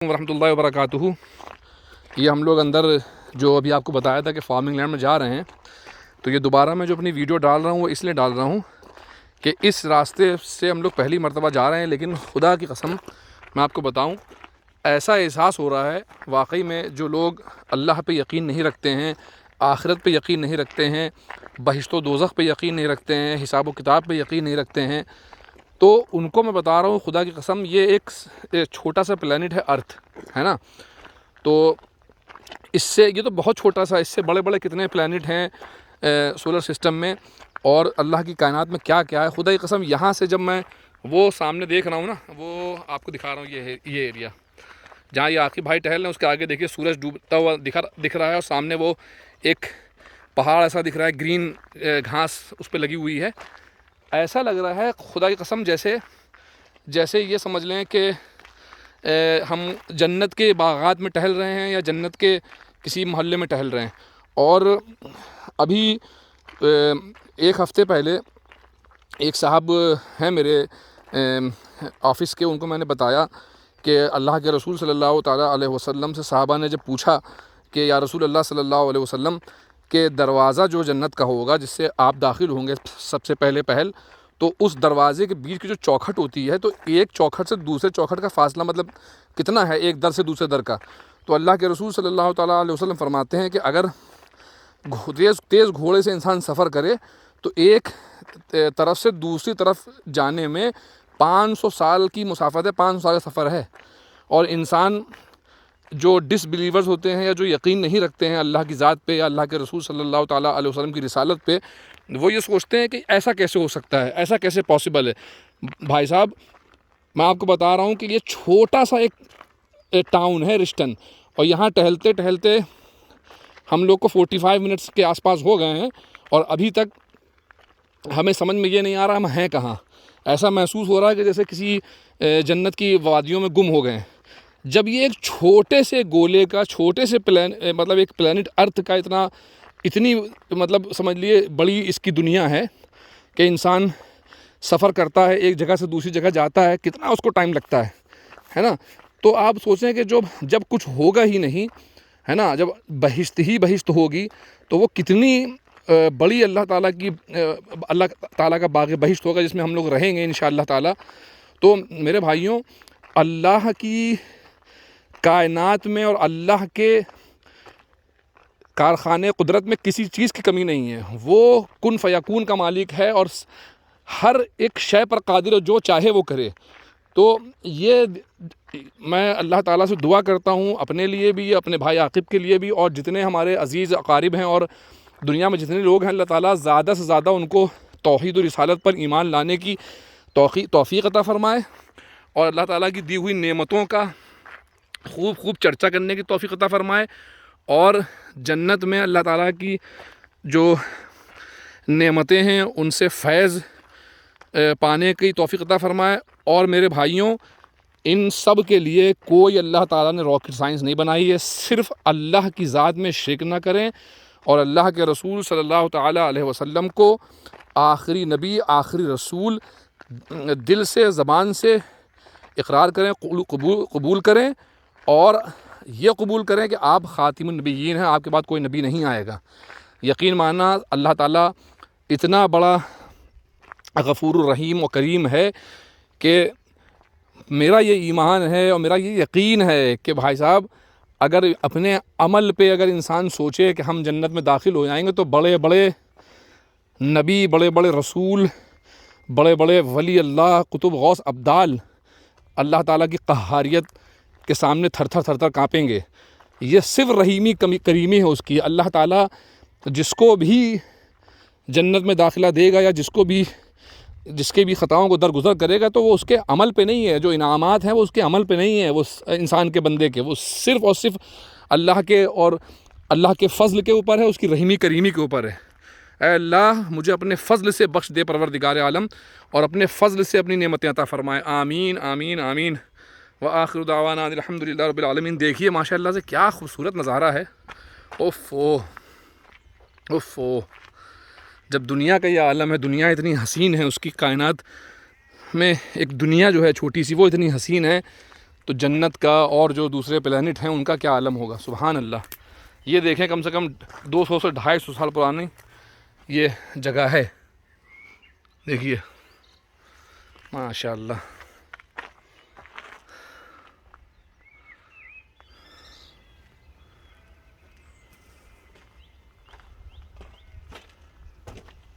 ورحمۃ اللہ وبرکاتہ۔ یہ ہم لوگ اندر جو ابھی آپ کو بتایا تھا کہ فارمنگ لینڈ میں جا رہے ہیں، تو یہ دوبارہ میں جو اپنی ویڈیو ڈال رہا ہوں وہ اس لیے ڈال رہا ہوں کہ اس راستے سے ہم لوگ پہلی مرتبہ جا رہے ہیں، لیکن خدا کی قسم میں آپ کو بتاؤں ایسا احساس ہو رہا ہے واقعی میں جو لوگ اللہ پہ یقین نہیں رکھتے ہیں، آخرت پہ یقین نہیں رکھتے ہیں، بہشت و دوزخ پہ یقین نہیں رکھتے ہیں، حساب و کتاب پہ یقین نہیں رکھتے ہیں، تو ان کو میں بتا رہا ہوں خدا کی قسم یہ ایک چھوٹا سا پلانٹ ہے ارتھ، ہے نا۔ تو اس سے یہ تو بہت چھوٹا سا، اس سے بڑے بڑے کتنے پلانٹ ہیں سولر سسٹم میں، اور اللہ کی کائنات میں کیا کیا ہے خدا کی قسم۔ یہاں سے جب میں وہ سامنے دیکھ رہا ہوں نا، وہ آپ کو دکھا رہا ہوں، یہ ایریا جہاں یہ آخری بھائی ٹہل رہے ہیں، اس کے آگے دیکھیے سورج ڈوبتا ہوا دکھ رہا ہے، اور سامنے وہ ایک پہاڑ ایسا دکھ رہا ہے، گرین گھاس اس پہ لگی ہوئی ہے۔ ایسا لگ رہا ہے خدا کی قسم جیسے یہ سمجھ لیں کہ ہم جنت کے باغات میں ٹہل رہے ہیں یا جنت کے کسی محلے میں ٹہل رہے ہیں۔ اور ابھی ایک ہفتے پہلے ایک صاحب ہیں میرے آفس کے، ان کو میں نے بتایا کہ اللہ کے رسول صلی اللہ تعالیٰ علیہ وسلم سے صحابہ نے جب پوچھا کہ یا رسول اللہ صلی اللہ علیہ وسلم کہ دروازہ جو جنت کا ہوگا جس سے آپ داخل ہوں گے سب سے پہل تو اس دروازے کے بیچ کی جو چوکھٹ ہوتی ہے، تو ایک چوکھٹ سے دوسرے چوکھٹ کا فاصلہ مطلب کتنا ہے ایک در سے دوسرے در کا؟ تو اللہ کے رسول صلی اللہ تعالیٰ علیہ وسلم فرماتے ہیں کہ اگر تیز گھوڑے سے انسان سفر کرے تو ایک طرف سے دوسری طرف جانے میں 500 سال کی مسافت ہے، 500 سال کا سفر ہے۔ اور انسان جو ڈس بلیورز ہوتے ہیں یا جو یقین نہیں رکھتے ہیں اللہ کی ذات پہ یا اللہ کے رسول صلی اللہ تعالیٰ علیہ وسلم کی رسالت پہ، وہ یہ سوچتے ہیں کہ ایسا کیسے ہو سکتا ہے، ایسا کیسے پاسبل ہے۔ بھائی صاحب میں آپ کو بتا رہا ہوں کہ یہ چھوٹا سا ایک ٹاؤن ہے رشٹن، اور یہاں ٹہلتے ٹہلتے ہم لوگ کو 45 منٹس کے آس پاس ہو گئے ہیں، اور ابھی تک ہمیں سمجھ میں یہ نہیں آ رہا ہم ہیں کہاں۔ ایسا محسوس ہو رہا ہے کہ جیسے کسی جنت کی وادیوں میں گم ہو گئے ہیں۔ جب یہ ایک چھوٹے سے گولے کا، چھوٹے سے مطلب ایک پلانٹ ارتھ کا اتنی مطلب سمجھ لیے بڑی اس کی دنیا ہے کہ انسان سفر کرتا ہے، ایک جگہ سے دوسری جگہ جاتا ہے، کتنا اس کو ٹائم لگتا ہے نا۔ تو آپ سوچیں کہ جب کچھ ہوگا ہی نہیں، ہے نا، جب بہشت ہی بہشت ہوگی تو وہ کتنی بڑی اللہ تعالیٰ کا باغ بہشت ہوگا جس میں ہم لوگ رہیں گے انشاءاللہ تعالیٰ۔ تو میرے بھائیوں، اللہ کی کائنات میں اور اللہ کے کارخانے قدرت میں کسی چیز کی کمی نہیں ہے۔ وہ کن فیکون کا مالک ہے اور ہر ایک شے پر قادر ہے، جو چاہے وہ کرے۔ تو یہ میں اللہ تعالیٰ سے دعا کرتا ہوں اپنے لیے بھی، اپنے بھائی عاقب کے لیے بھی، اور جتنے ہمارے عزیز اقارب ہیں اور دنیا میں جتنے لوگ ہیں، اللہ تعالیٰ زیادہ سے زیادہ ان کو توحید و رسالت پر ایمان لانے کی توفیق عطا فرمائے، اور اللہ تعالیٰ کی دی ہوئی نعمتوں کا خوب چرچا کرنے کی توفیق عطا فرمائے، اور جنت میں اللہ تعالیٰ کی جو نعمتیں ہیں ان سے فیض پانے کی توفیق عطا فرمائے۔ اور میرے بھائیوں، ان سب کے لیے کوئی اللہ تعالیٰ نے راکٹ سائنس نہیں بنائی ہے، صرف اللہ کی ذات میں شرک نہ کریں، اور اللہ کے رسول صلی اللہ تعالیٰ علیہ وسلم کو آخری نبی، آخری رسول دل سے، زبان سے اقرار کریں، قبول کریں، اور یہ قبول کریں کہ آپ خاتم النبیین ہیں، آپ کے بعد کوئی نبی نہیں آئے گا۔ یقین ماننا اللہ تعالیٰ اتنا بڑا غفور الرحیم و کریم ہے کہ میرا یہ ایمان ہے اور میرا یہ یقین ہے کہ بھائی صاحب اگر اپنے عمل پہ اگر انسان سوچے کہ ہم جنت میں داخل ہو جائیں گے، تو بڑے بڑے نبی، بڑے بڑے رسول، بڑے بڑے ولی اللہ، قطب غوث ابدال اللہ تعالیٰ کی قہاریت کے سامنے تھر تھر کانپیں گے۔ یہ صرف رحیمی کریمی ہے اس کی۔ اللہ تعالیٰ جس کو بھی جنت میں داخلہ دے گا یا جس کے بھی خطاؤں کو درگزر کرے گا، تو وہ اس کے عمل پہ نہیں ہے، جو انعامات ہیں وہ اس کے عمل پہ نہیں ہے، وہ انسان کے بندے کے، وہ صرف اور صرف اللہ کے اور اللہ کے فضل کے اوپر ہے، اس کی رحیمی کریمی کے اوپر ہے۔ اے اللہ مجھے اپنے فضل سے بخش دے پروردگار عالم، اور اپنے فضل سے اپنی نعمتیں عطا فرمائے، آمین آمین آمین۔ وآخر دعوانا الحمدللہ رب العالمین۔ دیکھیے ماشاءاللہ سے کیا خوبصورت نظارہ ہے۔ اوفو، جب دنیا کا یہ عالم ہے، دنیا اتنی حسین ہے، اس کی کائنات میں ایک دنیا جو ہے چھوٹی سی وہ اتنی حسین ہے، تو جنت کا اور جو دوسرے پلانٹ ہیں ان کا کیا عالم ہوگا. سبحان اللہ. یہ دیکھیں کم سے کم 200 سے 250 سال پرانی یہ جگہ ہے. دیکھیے ماشاء اللہ.